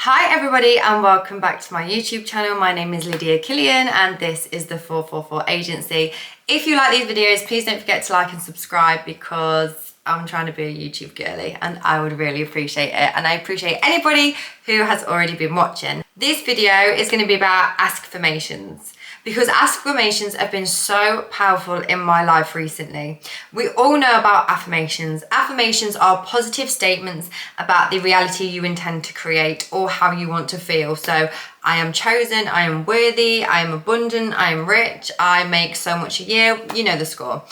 Hi everybody and welcome back to my YouTube channel. My name is Lydia Killian and this is the 444 Agency. If you like these videos, please don't forget to like and subscribe because I'm trying to be a YouTube girly and I would really appreciate it. And I appreciate anybody who has already been watching. This video is going to be about Askformations because Askformations have been so powerful in my life recently. We all know about affirmations. Affirmations are positive statements about the reality you intend to create or how you want to feel. So I am chosen, I am worthy, I am abundant, I am rich, I make so much a year, you know the score.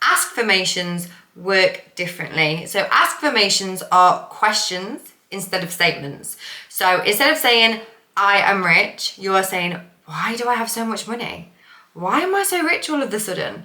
Askformations work differently. So Askformations are questions instead of statements. So instead of saying, I am rich, you are saying, why do I have so much money? Why am I so rich all of a sudden?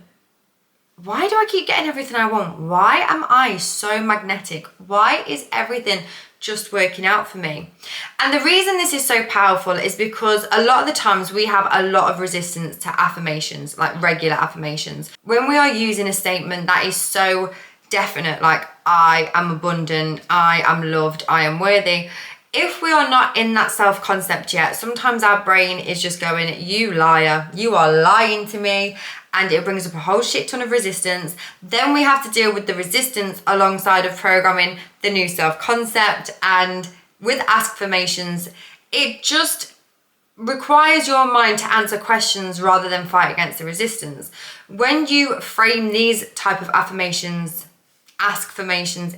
Why do I keep getting everything I want? Why am I so magnetic? Why is everything just working out for me? And the reason this is so powerful is because a lot of the times we have a lot of resistance to affirmations, like regular affirmations. When we are using a statement that is so definite, like I am abundant, I am loved, I am worthy, if we are not in that self-concept yet, sometimes our brain is just going, you liar, you are lying to me, and it brings up a whole shit ton of resistance. Then we have to deal with the resistance alongside of programming the new self-concept. And with Askformations, it just requires your mind to answer questions rather than fight against the resistance. When you frame these type of Askformations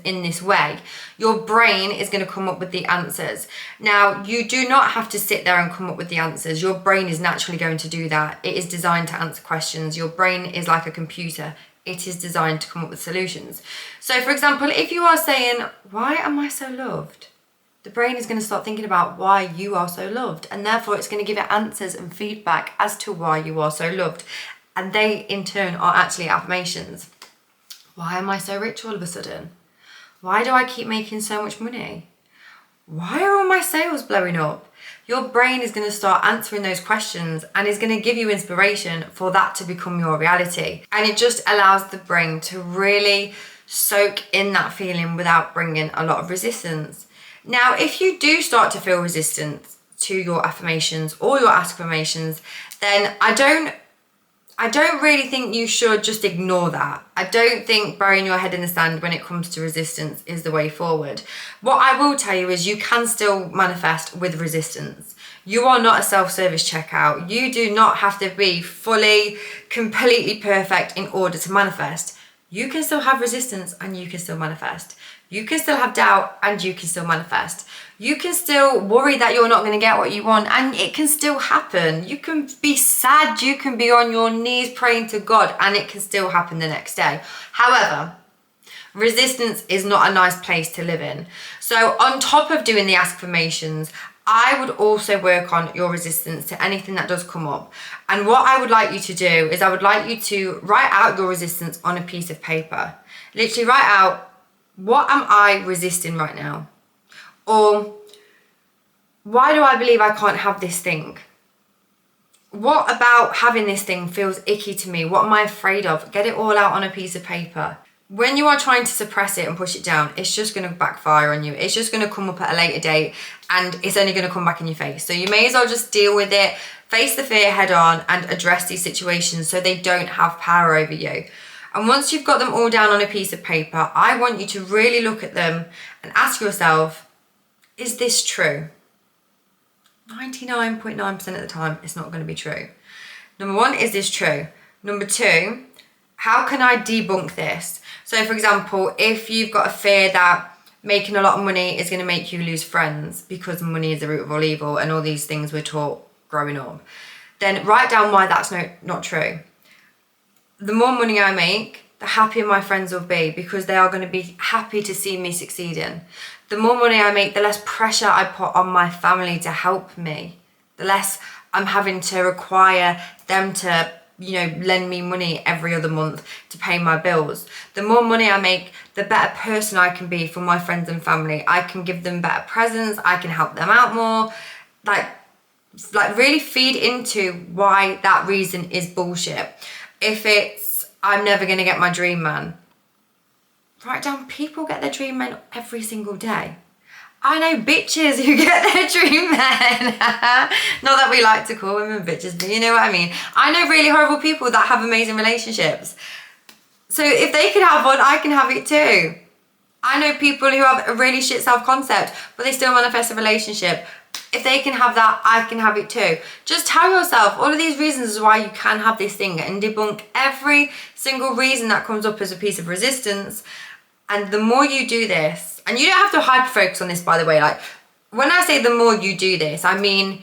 in this way, your brain is going to come up with the answers. Now, you do not have to sit there and come up with the answers. Your brain is naturally going to do that. It is designed to answer questions. Your brain is like a computer. It is designed to come up with solutions. So for example, if you are saying, why am I so loved? The brain is going to start thinking about why you are so loved, and therefore it's going to give it answers and feedback as to why you are so loved. And they in turn are actually affirmations. Why am I so rich all of a sudden? Why do I keep making so much money? Why are all my sales blowing up? Your brain is going to start answering those questions and is going to give you inspiration for that to become your reality. And it just allows the brain to really soak in that feeling without bringing a lot of resistance. Now, if you do start to feel resistance to your affirmations or your Askformations, then I don't really think you should just ignore that. I don't think burying your head in the sand when it comes to resistance is the way forward. What I will tell you is you can still manifest with resistance. You are not a self-service checkout. You do not have to be fully, completely perfect in order to manifest. You can still have resistance and you can still manifest. You can still have doubt and you can still manifest. You can still worry that you're not going to get what you want and it can still happen. You can be sad, you can be on your knees praying to God and it can still happen the next day. However, resistance is not a nice place to live in. So on top of doing the Askformations, I would also work on your resistance to anything that does come up. And what I would like you to do is I would like you to write out your resistance on a piece of paper. Literally write out, what am I resisting right now? Or why do I believe I can't have this thing? What about having this thing feels icky to me? What am I afraid of? Get it all out on a piece of paper. When you are trying to suppress it and push it down, it's just going to backfire on you. It's just going to come up at a later date and it's only going to come back in your face. So you may as well just deal with it, face the fear head on and address these situations so they don't have power over you. And once you've got them all down on a piece of paper, I want you to really look at them and ask yourself, is this true? 99.9% of the time, it's not going to be true. Number one, is this true? Number two, how can I debunk this? So for example, if you've got a fear that making a lot of money is going to make you lose friends because money is the root of all evil and all these things we're taught growing up, then write down why that's not true. The more money I make, the happier my friends will be because they are going to be happy to see me succeeding. The more money I make, the less pressure I put on my family to help me. The less I'm having to require them to, lend me money every other month to pay my bills. The more money I make, the better person I can be for my friends and family. I can give them better presents. I can help them out more. Like really feed into why that reason is bullshit. If it's, I'm never going to get my dream man, write down people get their dream man every single day. I know bitches who get their dream men. Not that we like to call women bitches, but you know what I mean. I know really horrible people that have amazing relationships. So if they can have one, I can have it too. I know people who have a really shit self-concept, but they still manifest a relationship. If they can have that, I can have it too. Just tell yourself all of these reasons is why you can have this thing, and debunk every single reason that comes up as a piece of resistance. And the more you do this, and you don't have to hyper focus on this, by the way, like when I say the more you do this, I mean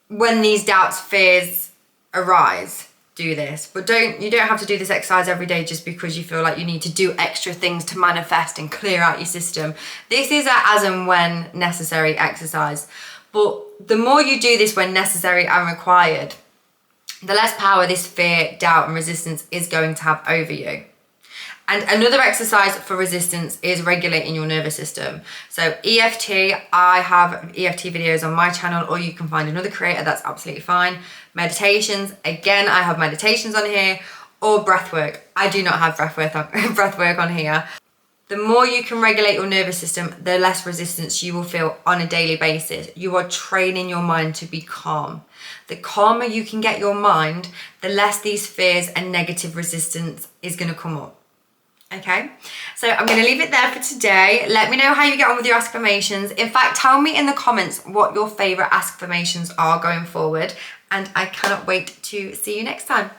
when these doubts, fears arise, do this. But you don't have to do this exercise every day just because you feel like you need to do extra things to manifest and clear out your system. This is a as and when necessary exercise. But the more you do this when necessary and required, the less power this fear, doubt and resistance is going to have over you. And another exercise for resistance is regulating your nervous system. So EFT, I have EFT videos on my channel, or you can find another creator, that's absolutely fine. Meditations, again, I have meditations on here, or breath work. I do not have breath work on here. The more you can regulate your nervous system, the less resistance you will feel on a daily basis. You are training your mind to be calm. The calmer you can get your mind, the less these fears and negative resistance is going to come up. Okay, so I'm going to leave it there for today. Let me know how you get on with your affirmations. In fact, tell me in the comments what your favorite affirmations are going forward, and I cannot wait to see you next time.